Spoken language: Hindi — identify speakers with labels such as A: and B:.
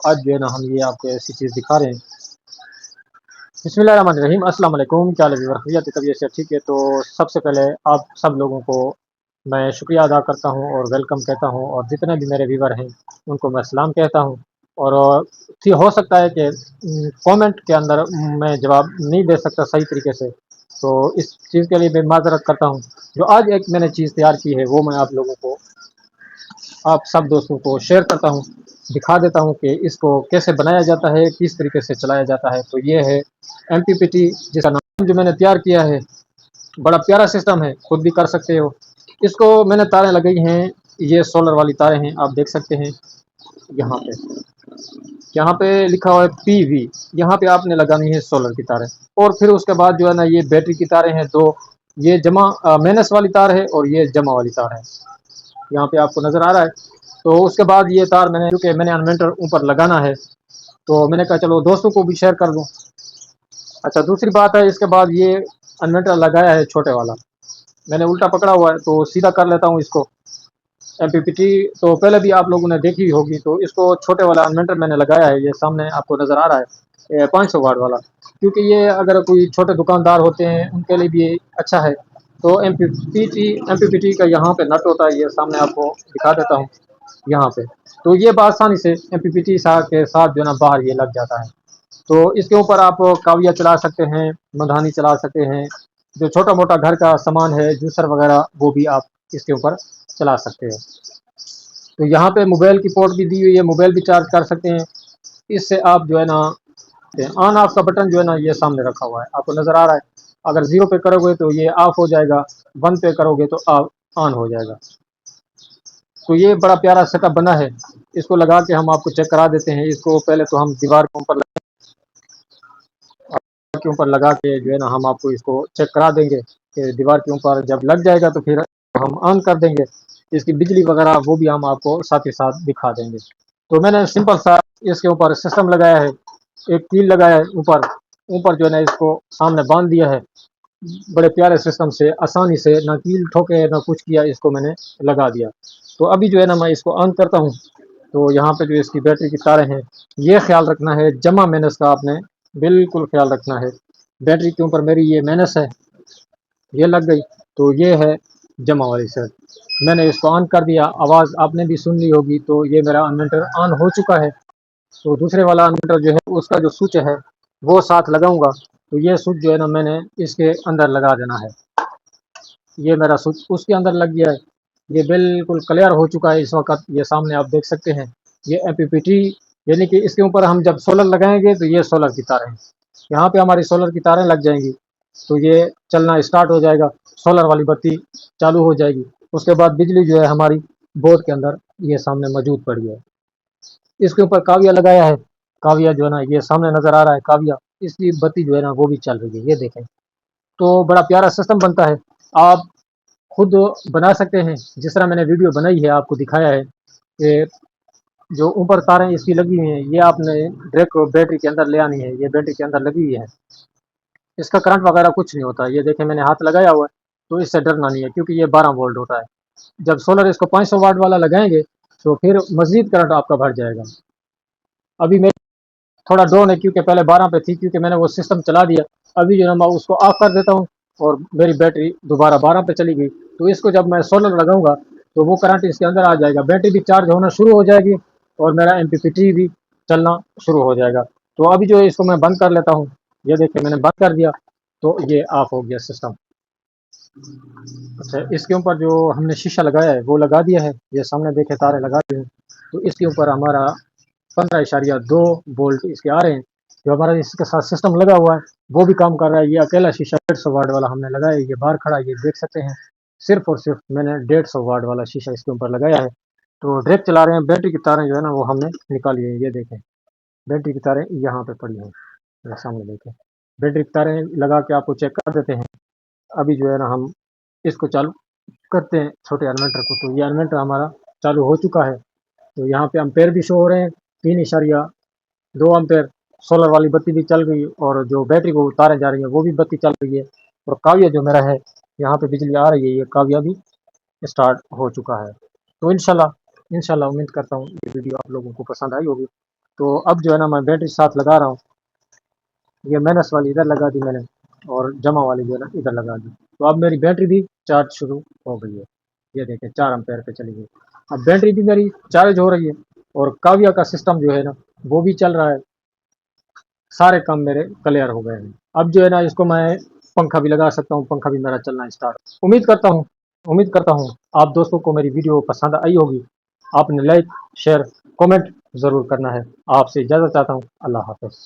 A: आज जो है ना हम ये आपको ऐसी चीज़ दिखा रहे हैं। बिस्मिल्लाहिर्रहमानिर्रहीम, अस्सलाम वालेकुम। क्या हाल है व्यूअर? खैरियत है? तबीयत से ठीक है? तो सबसे पहले आप सब लोगों को मैं शुक्रिया अदा करता हूँ और वेलकम कहता हूँ, और जितने भी मेरे व्यूअर हैं उनको मैं सलाम कहता हूँ। और थी हो सकता है कि कमेंट के अंदर मैं जवाब नहीं दे सकता सही तरीके से, तो इस चीज़ के लिए मैं माज़रत करता हूँ। जो आज एक मैंने चीज़ तैयार की है वो मैं आप लोगों को, आप सब दोस्तों को शेयर करता हूँ, दिखा देता हूँ कि इसको कैसे बनाया जाता है, किस तरीके से चलाया जाता है। तो ये है एमपीपीटी, जिसका नाम जो मैंने तैयार किया है। बड़ा प्यारा सिस्टम है, खुद भी कर सकते हो। इसको मैंने तारें लगाई हैं, ये सोलर वाली तारें हैं, आप देख सकते हैं। यहाँ पे यहाँ पे लिखा हुआ है पीवी, यहाँ पे आपने लगानी है सोलर की तारें। और फिर उसके बाद जो है ना ये बैटरी की तारें हैं दो, ये जमा माइनस वाली तार है और ये जमा वाली तार है। यहाँ पे आपको नज़र आ रहा है। तो उसके बाद ये तार मैंने, क्योंकि मैंने इन्वर्टर ऊपर लगाना है, तो मैंने कहा चलो दोस्तों को भी शेयर कर दूँ। अच्छा, दूसरी बात है, इसके बाद ये इन्वर्टर लगाया है छोटे वाला, मैंने उल्टा पकड़ा हुआ है तो सीधा कर लेता हूँ इसको। एमपीपीटी तो पहले भी आप लोगों ने देखी होगी, तो इसको छोटे वाला इन्वर्टर मैंने लगाया है, ये सामने आपको नज़र आ रहा है, 500 वाट वाला। क्योंकि ये अगर कोई छोटे दुकानदार होते हैं उनके लिए भी अच्छा है। तो एमपीपीटी का यहाँ पे नट होता है, ये सामने आपको दिखा देता हूँ यहाँ पे। तो ये आसानी से एमपीपीटी के साथ जो है ना बाहर ये लग जाता है। तो इसके ऊपर आप काविया चला सकते हैं, मधानी चला सकते हैं, जो छोटा मोटा घर का सामान है, जूसर वगैरह, वो भी आप इसके ऊपर चला सकते हैं। तो यहाँ पे मोबाइल की पोर्ट भी दी हुई है, मोबाइल भी चार्ज कर सकते हैं। इससे आप जो है ना ऑन ऑफ का बटन जो है ना ये सामने रखा हुआ है, आपको नज़र आ रहा है। अगर जीरो पे करोगे तो ये ऑफ हो जाएगा, वन पे करोगे तो ऑन हो जाएगा। तो ये बड़ा प्यारा सेटअप बना है। इसको लगा के हम आपको चेक करा देते हैं। इसको पहले तो हम दीवार के ऊपर लगा के जो है ना हम आपको इसको चेक करा देंगे कि दीवार के ऊपर जब लग जाएगा तो फिर हम ऑन कर देंगे। इसकी बिजली वगैरह वो भी हम आपको साथ ही साथ दिखा देंगे। तो मैंने सिंपल सा इसके ऊपर सिस्टम लगाया है, एक कील लगाया है ऊपर, ऊपर जो है ना इसको सामने बांध दिया है। बड़े प्यारे सिस्टम से आसानी से, ना कील ठोके ना कुछ किया, इसको मैंने लगा दिया। तो अभी जो है ना मैं इसको ऑन करता हूँ। तो यहाँ पे जो इसकी बैटरी की तारें हैं, ये ख्याल रखना है जमा माइनस का, आपने बिल्कुल ख्याल रखना है। बैटरी के ऊपर मेरी ये माइनस है, ये लग गई, तो ये है जमा वाली साइड। मैंने इसको ऑन कर दिया, आवाज़ आपने भी सुन ली होगी। तो ये मेरा इन्वर्टर ऑन हो चुका है। तो दूसरे वाला इन्वर्टर जो है उसका जो स्विच है वो साथ लगाऊंगा। तो ये स्विच जो है ना मैंने इसके अंदर लगा देना है। ये मेरा स्विच उसके अंदर लग गया है, ये बिल्कुल क्लियर हो चुका है इस वक्त। ये सामने आप देख सकते हैं, ये एमपीपीटी, यानी कि इसके ऊपर हम जब सोलर लगाएंगे तो ये सोलर की तारें हैं, यहाँ पे हमारी सोलर की तारें लग जाएंगी। तो ये चलना स्टार्ट हो जाएगा, सोलर वाली बत्ती चालू हो जाएगी। उसके बाद बिजली जो है हमारी बोर्ड के अंदर ये सामने मौजूद पड़ी है। इसके ऊपर काविया लगाया है, काविया जो है ना ये सामने नज़र आ रहा है काविया, इसकी बत्ती जो है ना वो भी चल रही है, ये देखें। तो बड़ा प्यारा सिस्टम बनता है, आप खुद बना सकते हैं। जिस तरह मैंने वीडियो बनाई है आपको दिखाया है कि जो ऊपर तारें इसकी लगी हुई हैं, ये आपने डायरेक्ट बैटरी के अंदर ले आनी है, ये बैटरी के अंदर लगी हुई है। इसका करंट वगैरह कुछ नहीं होता, ये देखें मैंने हाथ लगाया हुआ है, तो इससे डरना नहीं है, क्योंकि ये 12 वोल्ट होता है। जब सोलर इसको 500 वाट वाला लगाएंगे तो फिर मजीद करंट आपका बढ़ जाएगा। अभी मैं थोड़ा डाउन है क्योंकि पहले 12 पे थी, क्योंकि मैंने वो सिस्टम चला दिया। अभी जो है मैं उसको ऑफ कर देता हूँ और मेरी बैटरी दोबारा 12 पे चली गई। तो इसको जब मैं सोलर लगाऊंगा तो वो करंट इसके अंदर आ जाएगा, बैटरी भी चार्ज होना शुरू हो जाएगी और मेरा एमपीपीटी भी चलना शुरू हो जाएगा। तो अभी जो है इसको मैं बंद कर लेता हूँ, ये देखिए मैंने बंद कर दिया, तो ये ऑफ हो गया सिस्टम। अच्छा, इसके ऊपर जो हमने शीशा लगाया है वो लगा दिया है, ये सामने देखे तारे लगा दिए हैं। तो इसके ऊपर हमारा 15.2 वोल्ट इसके आ रहे हैं। जो हमारा इसके साथ सिस्टम लगा हुआ है वो भी काम कर रहा है। ये अकेला शीशा 150 वाट वाला हमने लगाया है, ये बाहर खड़ा है, ये देख सकते हैं। सिर्फ और सिर्फ मैंने 150 वाट वाला शीशा इसके ऊपर लगाया है। तो डायरेक्ट चला रहे हैं, बैटरी की तारें जो है ना वो हमने निकाली है, ये देखें बैटरी की तारें यहाँ पे पड़ी हैं, ये सामने देखें। बैटरी की तारें लगा के आपको चेक कर देते हैं। अभी जो है ना हम इसको चालू करते हैं छोटे इन्वर्टर को। तो ये इन्वर्टर हमारा चालू हो चुका है। तो यहाँ पे एम्पेयर भी शो हो रहे हैं, 3.2 एम्पेयर। सोलर वाली बत्ती भी चल गई और जो बैटरी को तारें जा रही है वो भी बत्ती चल रही है। और काविया जो मेरा है, यहाँ पे बिजली आ रही है, ये काविया भी स्टार्ट हो चुका है। तो इंशाल्लाह इंशाल्लाह उम्मीद करता हूँ ये वीडियो आप लोगों को पसंद आई होगी। तो अब जो है ना मैं बैटरी साथ लगा रहा हूँ, ये माइनस वाली इधर लगा दी मैंने और जमा वाली जो है ना इधर लगा दी। तो अब मेरी बैटरी भी चार्ज शुरू हो गई है। ये देखें 4 एम्पेयर पे चली गई। अब बैटरी भी मेरी चार्ज हो रही है और काव्या का सिस्टम जो है ना वो भी चल रहा है। सारे काम मेरे क्लियर हो गए हैं। अब जो है ना इसको मैं पंखा भी लगा सकता हूँ, पंखा भी मेरा चलना स्टार्ट। उम्मीद करता हूँ आप दोस्तों को मेरी वीडियो पसंद आई होगी। आपने लाइक, शेयर, कमेंट ज़रूर करना है। आपसे इजाज़त चाहता हूँ। अल्लाह हाफ़िज़।